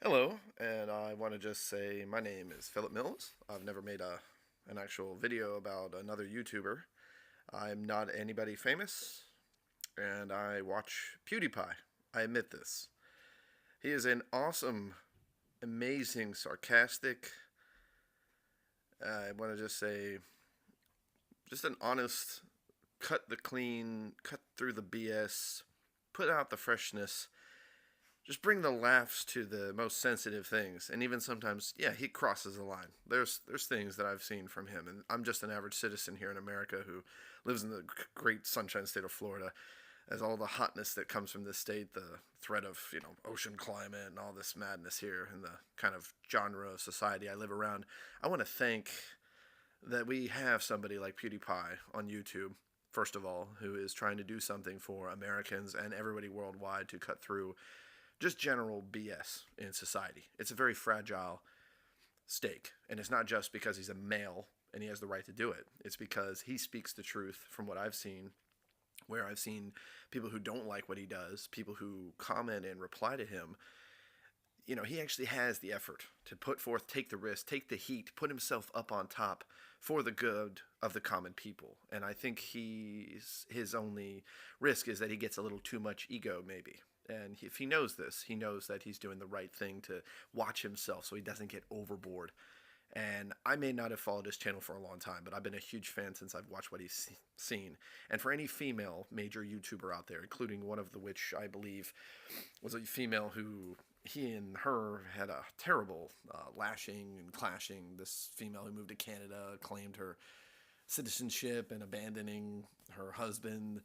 Hello, and I want to just say my name is Philip Mills. I've never made an actual video about another YouTuber. I'm not anybody famous, and I watch PewDiePie. I admit this. He is an awesome, amazing, sarcastic, I want to just say, just an honest, cut the clean, cut through the BS, put out the freshness, just bring the laughs to the most sensitive things. And even sometimes, yeah, he crosses the line. There's things that I've seen from him, and I'm just an average citizen here in America who lives in the great sunshine state of Florida. As all the hotness that comes from this state, the threat of ocean climate and all this madness here, and the kind of genre of society I live around, I want to thank that we have somebody like PewDiePie on YouTube, first of all, who is trying to do something for Americans and everybody worldwide to cut through just general BS in society. It's a very fragile stake. And it's not just because he's a male and he has the right to do it, it's because he speaks the truth from what I've seen. Where I've seen people who don't like what he does, people who comment and reply to him, he actually has the effort to put forth, take the risk, take the heat, put himself up on top for the good of the common people. And I think his only risk is that he gets a little too much ego, maybe. And if he knows this, he knows that he's doing the right thing to watch himself so he doesn't get overboard. And I may not have followed his channel for a long time, but I've been a huge fan since I've watched what he's seen. And for any female major YouTuber out there, including one of the which I believe was a female who he and her had a terrible lashing and clashing. This female who moved to Canada claimed her citizenship and abandoning her husband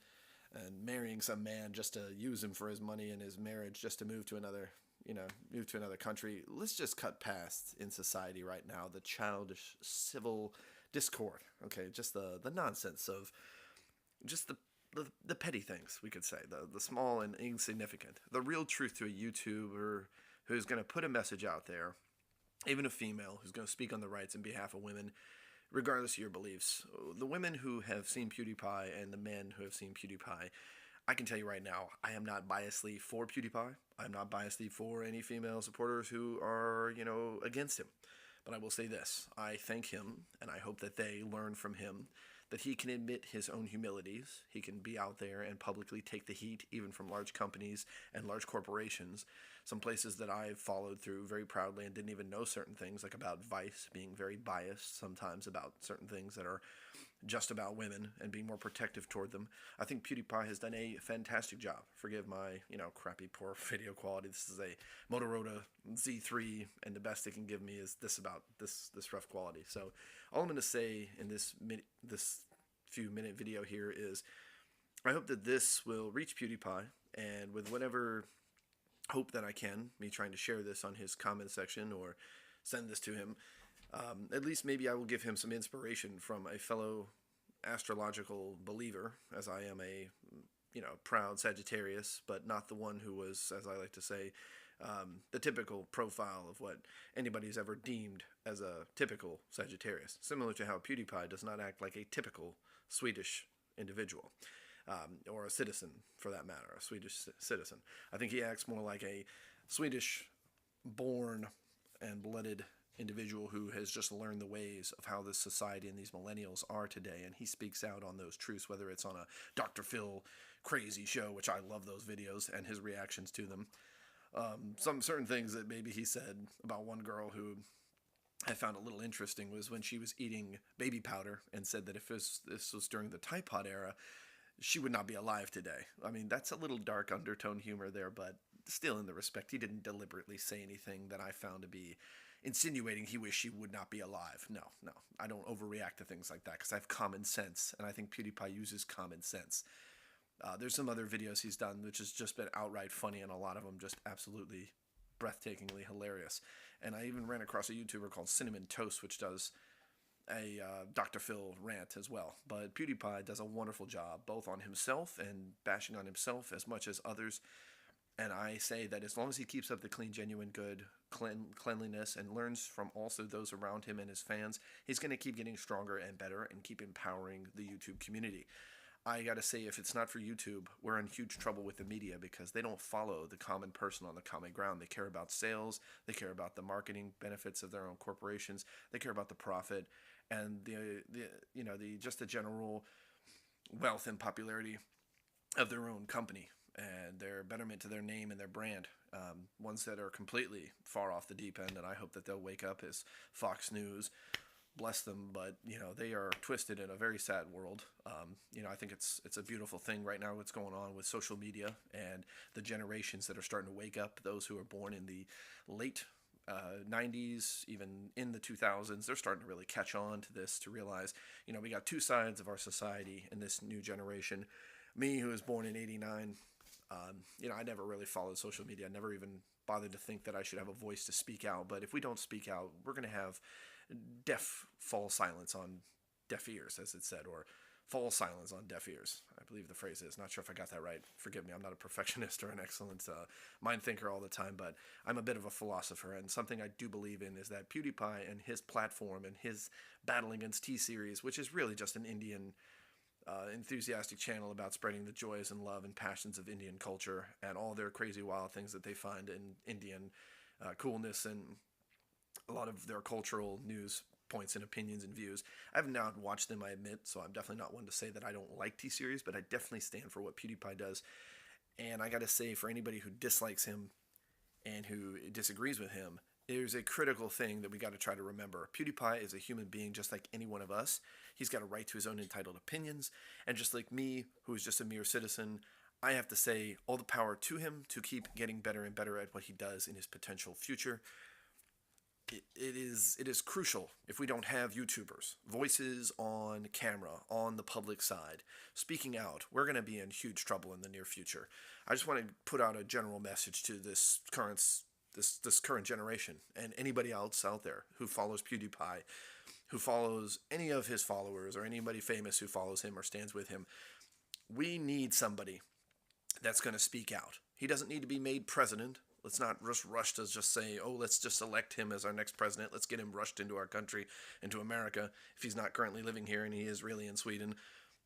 and marrying some man just to use him for his money and his marriage, just to move to another country. Let's just cut past in society right now the childish civil discord. Okay, just the nonsense of just the petty things, we could say, the small and insignificant. The real truth to a YouTuber who's going to put a message out there, even a female who's going to speak on the rights and behalf of women, regardless of your beliefs. The women who have seen PewDiePie and the men who have seen PewDiePie, I can tell you right now, I am not biasedly for PewDiePie. I'm not biasedly for any female supporters who are, against him. But I will say this, I thank him, and I hope that they learn from him that he can admit his own humilities. He can be out there and publicly take the heat, even from large companies and large corporations. Some places that I've followed through very proudly and didn't even know certain things, like about Vice being very biased sometimes about certain things that are just about women and being more protective toward them. I think PewDiePie has done a fantastic job. Forgive my, crappy, poor video quality. This is a Motorola Z3, and the best it can give me is this rough quality. So all I'm going to say in this few minute video here is I hope that this will reach PewDiePie, and with whatever hope that I can, me trying to share this on his comment section or send this to him, at least maybe I will give him some inspiration from a fellow astrological believer, as I am a proud Sagittarius, but not the one who was, as I like to say, the typical profile of what anybody's ever deemed as a typical Sagittarius. Similar to how PewDiePie does not act like a typical Swedish individual, or a citizen for that matter, a Swedish citizen. I think he acts more like a Swedish born and blooded individual who has just learned the ways of how this society and these millennials are today, and he speaks out on those truths, whether it's on a Dr. Phil crazy show, which I love those videos and his reactions to them. Some certain things that maybe he said about one girl who I found a little interesting was when she was eating baby powder and said that if this was during the Tide Pod era, she would not be alive today. I mean, that's a little dark undertone humor there, but still in the respect, he didn't deliberately say anything that I found to be insinuating he wished she would not be alive. No, no, I don't overreact to things like that because I have common sense, and I think PewDiePie uses common sense. There's some other videos he's done which has just been outright funny, and a lot of them just absolutely breathtakingly hilarious. And I even ran across a YouTuber called Cinnamon Toast, which does a Dr. Phil rant as well. But PewDiePie does a wonderful job, both on himself and bashing on himself as much as others. And I say that as long as he keeps up the clean, genuine, good cleanliness and learns from also those around him and his fans, he's going to keep getting stronger and better and keep empowering the YouTube community. I gotta say, if it's not for YouTube, we're in huge trouble with the media because they don't follow the common person on the common ground. They care about sales, they care about the marketing benefits of their own corporations, they care about the profit, and the just the general wealth and popularity of their own company and their betterment to their name and their brand. Ones that are completely far off the deep end, and I hope that they'll wake up as Fox News. Bless them, but they are twisted in a very sad world. I think it's a beautiful thing right now what's going on with social media and the generations that are starting to wake up. Those who are born in the late 90s, even in the 2000s, they're starting to really catch on to this, to realize, we got two sides of our society in this new generation. Me, who was born in '89, I never really followed social media. I never even bothered to think that I should have a voice to speak out. But if we don't speak out, we're going to have deaf fall silence on deaf ears, as it said, or fall silence on deaf ears, I believe the phrase is. Not sure if I got that right. Forgive me, I'm not a perfectionist or an excellent mind thinker all the time, but I'm a bit of a philosopher, and something I do believe in is that PewDiePie and his platform and his battle against TSeries, which is really just an Indian enthusiastic channel about spreading the joys and love and passions of Indian culture and all their crazy wild things that they find in Indian coolness and a lot of their cultural news points and opinions and views. I have not watched them, I admit, so I'm definitely not one to say that I don't like T-Series, but I definitely stand for what PewDiePie does. And I gotta say, for anybody who dislikes him and who disagrees with him, there's a critical thing that we got to try to remember. PewDiePie is a human being just like any one of us. He's got a right to his own entitled opinions. And just like me, who is just a mere citizen, I have to say all the power to him to keep getting better and better at what he does in his potential future. It is crucial if we don't have YouTubers, voices on camera, on the public side, speaking out. We're going to be in huge trouble in the near future. I just want to put out a general message to this current generation and anybody else out there who follows PewDiePie, who follows any of his followers or anybody famous who follows him or stands with him. We need somebody that's going to speak out. He doesn't need to be made president. Let's not just rush to just say, oh, let's just elect him as our next president. Let's get him rushed into our country, into America, if he's not currently living here and he is really in Sweden.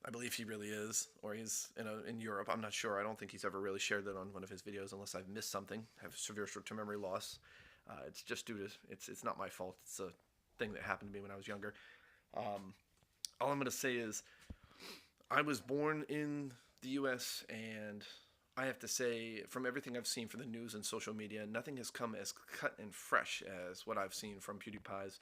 I believe he really is, or he's in Europe. I'm not sure. I don't think he's ever really shared that on one of his videos, unless I've missed something. I have severe short-term memory loss. It's just due to it's not my fault. It's a thing that happened to me when I was younger. All I'm going to say is, I was born in the U.S. and I have to say, from everything I've seen from the news and social media, nothing has come as cut and fresh as what I've seen from PewDiePie's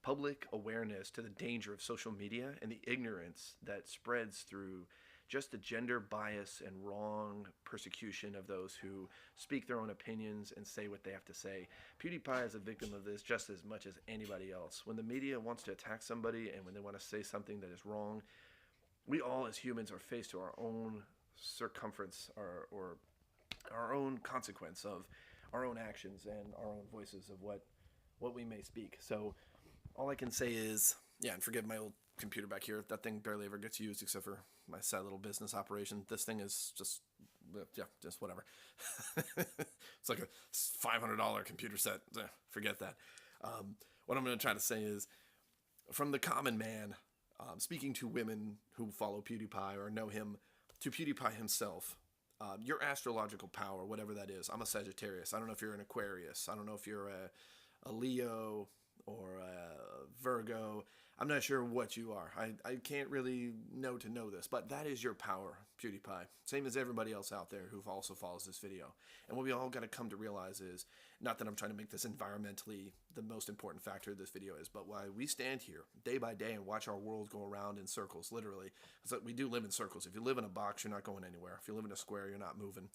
public awareness to the danger of social media and the ignorance that spreads through just the gender bias and wrong persecution of those who speak their own opinions and say what they have to say. PewDiePie is a victim of this just as much as anybody else. When the media wants to attack somebody and when they want to say something that is wrong, we all as humans are faced to our own circumference or our own consequence of our own actions and our own voices of what we may speak. So all I can say is, yeah, and forgive my old computer back here. That thing barely ever gets used except for my sad little business operation. This thing is just whatever. It's like a $500 computer set. Forget that. What I'm going to try to say is, from the common man, speaking to women who follow PewDiePie or know him, to PewDiePie himself, your astrological power, whatever that is. I'm a Sagittarius. I don't know if you're an Aquarius. I don't know if you're a Leo or a Virgo. I'm not sure what you are. I can't really know this, but that is your power, PewDiePie. Same as everybody else out there who also follows this video. And what we all got to come to realize is, not that I'm trying to make this environmentally the most important factor of this video is, but why we stand here day by day and watch our world go around in circles, literally. Because we do live in circles. If you live in a box, you're not going anywhere. If you live in a square, you're not moving.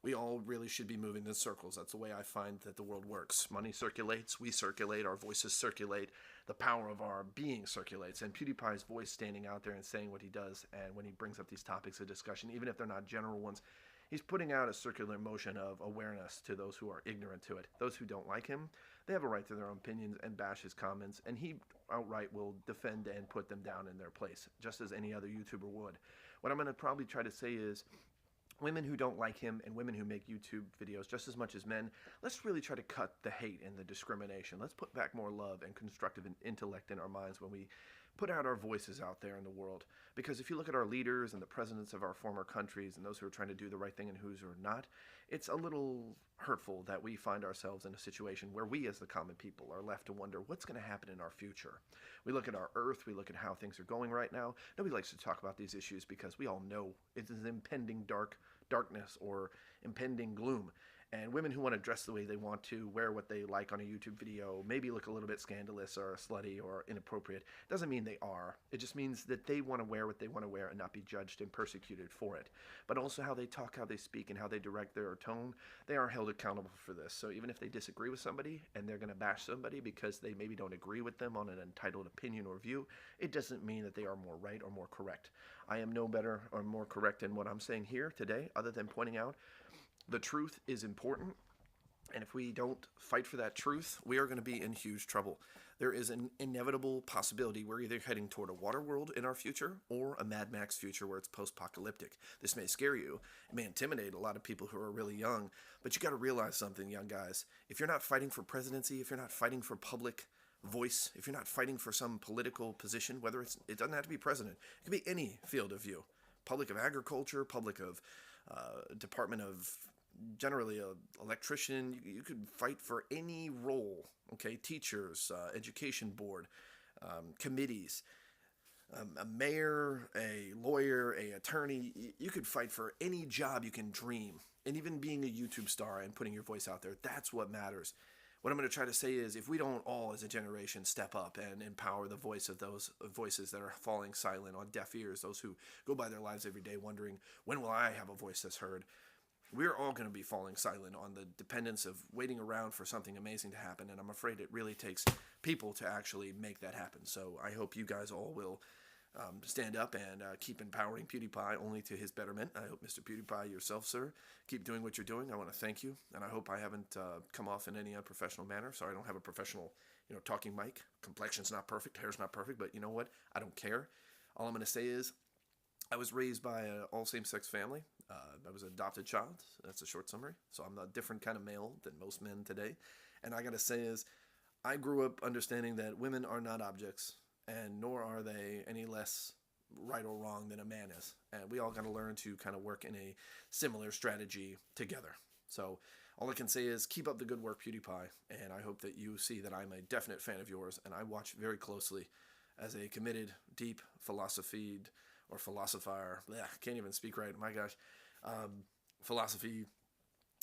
We all really should be moving in circles. That's the way I find that the world works. Money circulates, we circulate, our voices circulate, the power of our being circulates. And PewDiePie's voice standing out there and saying what he does, and when he brings up these topics of discussion, even if they're not general ones, he's putting out a circular motion of awareness to those who are ignorant to it. Those who don't like him, they have a right to their own opinions and bash his comments, and he outright will defend and put them down in their place, just as any other YouTuber would. What I'm going to probably try to say is, women who don't like him and women who make YouTube videos just as much as men, let's really try to cut the hate and the discrimination. Let's put back more love and constructive intellect in our minds when we put out our voices out there in the world. Because if you look at our leaders and the presidents of our former countries and those who are trying to do the right thing and who's are not, it's a little hurtful that we find ourselves in a situation where we as the common people are left to wonder what's going to happen in our future. We look at our earth, we look at how things are going right now. Nobody likes to talk about these issues because we all know it is impending darkness or impending gloom. And women who want to dress the way they want to, wear what they like on a YouTube video, maybe look a little bit scandalous or slutty or inappropriate, doesn't mean they are. It just means that they want to wear what they want to wear and not be judged and persecuted for it. But also how they talk, how they speak, and how they direct their tone, they are held accountable for this. So even if they disagree with somebody and they're going to bash somebody because they maybe don't agree with them on an entitled opinion or view, it doesn't mean that they are more right or more correct. I am no better or more correct in what I'm saying here today, other than pointing out the truth is important, and if we don't fight for that truth, we are going to be in huge trouble. There is an inevitable possibility we're either heading toward a water world in our future or a Mad Max future where it's post-apocalyptic. This may scare you. It may intimidate a lot of people who are really young, but you got to realize something, young guys. If you're not fighting for presidency, if you're not fighting for public voice, if you're not fighting for some political position, whether it doesn't have to be president, it could be any field of view. Public of agriculture, public of Department of generally an electrician. You could fight for any role, okay? Teachers, education board, committees, a mayor, a lawyer, a attorney. You could fight for any job you can dream. And even being a YouTube star and putting your voice out there, that's what matters. What I'm going to try to say is if we don't all as a generation step up and empower the voice of those voices that are falling silent on deaf ears, those who go by their lives every day wondering, when will I have a voice that's heard? We're all going to be falling silent on the dependence of waiting around for something amazing to happen, and I'm afraid it really takes people to actually make that happen. So I hope you guys all will stand up and keep empowering PewDiePie only to his betterment. I hope Mr. PewDiePie yourself, sir, keep doing what you're doing. I want to thank you, and I hope I haven't come off in any unprofessional manner. Sorry, I don't have a professional, talking mic. Complexion's not perfect, hair's not perfect, but you know what? I don't care. All I'm going to say is I was raised by an all same-sex family. I was an adopted child. That's a short summary. So I'm a different kind of male than most men today. And I got to say is I grew up understanding that women are not objects, and nor are they any less right or wrong than a man is. And we all got to learn to kind of work in a similar strategy together. So all I can say is keep up the good work, PewDiePie, and I hope that you see that I'm a definite fan of yours, and I watch very closely as a committed, deep, philosophied, or philosopher, can't even speak right, my gosh, philosophy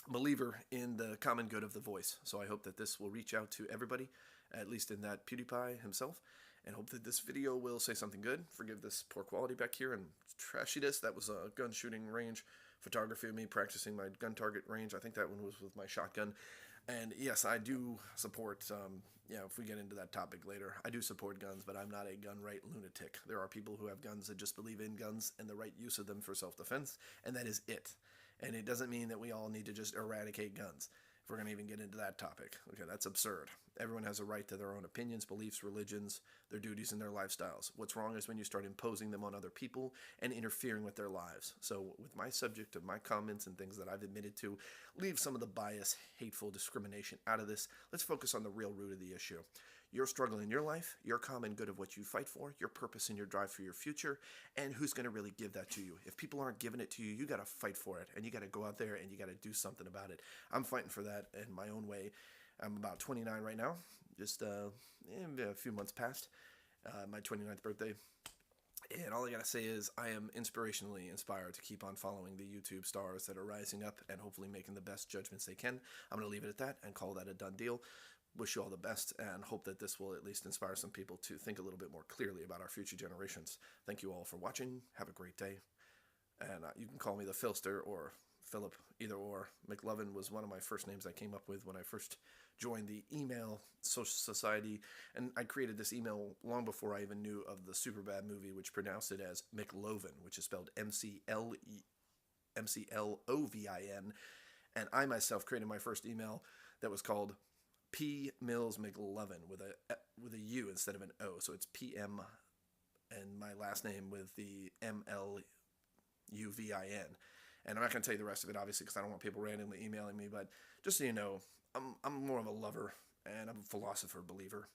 believer in the common good of the voice. So I hope that this will reach out to everybody, at least in that PewDiePie himself, and hope that this video will say something good. Forgive this poor quality back here and trashiness. That was a gun shooting range photography of me practicing my gun target range. I think that one was with my shotgun. And yes, I do support, if we get into that topic later, I do support guns, but I'm not a gun right lunatic. There are people who have guns that just believe in guns and the right use of them for self-defense, and that is it. And it doesn't mean that we all need to just eradicate guns, if we're going to even get into that topic. Okay, that's absurd. Everyone has a right to their own opinions, beliefs, religions, their duties, and their lifestyles. What's wrong is when you start imposing them on other people and interfering with their lives. So with my subject of my comments and things that I've admitted to, leave some of the bias, hateful discrimination out of this. Let's focus on the real root of the issue. Your struggle in your life, your common good of what you fight for, your purpose and your drive for your future, and who's going to really give that to you. If people aren't giving it to you, you got to fight for it, and you got to go out there and you got to do something about it. I'm fighting for that in my own way. I'm about 29 right now, just a few months past my 29th birthday. And all I gotta say is I am inspirationally inspired to keep on following the YouTube stars that are rising up and hopefully making the best judgments they can. I'm going to leave it at that and call that a done deal. Wish you all the best and hope that this will at least inspire some people to think a little bit more clearly about our future generations. Thank you all for watching. Have a great day. And you can call me the Philster or Philip, either or. McLovin was one of my first names I came up with when I first joined the email social society, and I created this email long before I even knew of the Superbad movie, which pronounced it as McLovin, which is spelled McLovin, and I myself created my first email that was called P Mills McLovin with a U instead of an O, so it's PM and my last name with the MLUVIN. And I'm not going to tell you the rest of it, obviously, because I don't want people randomly emailing me. But just so you know, I'm more of a lover, and I'm a philosopher believer.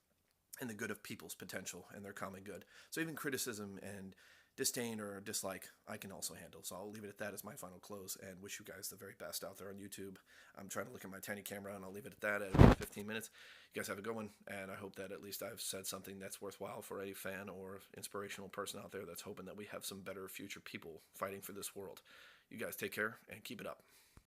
and the good of people's potential and their common good. So even criticism and disdain or dislike, I can also handle. So I'll leave it at that as my final close, and wish you guys the very best out there on YouTube. I'm trying to look at my tiny camera, and I'll leave it at that at about 15 minutes. You guys have a good one, and I hope that at least I've said something that's worthwhile for a fan or inspirational person out there that's hoping that we have some better future people fighting for this world. You guys take care and keep it up.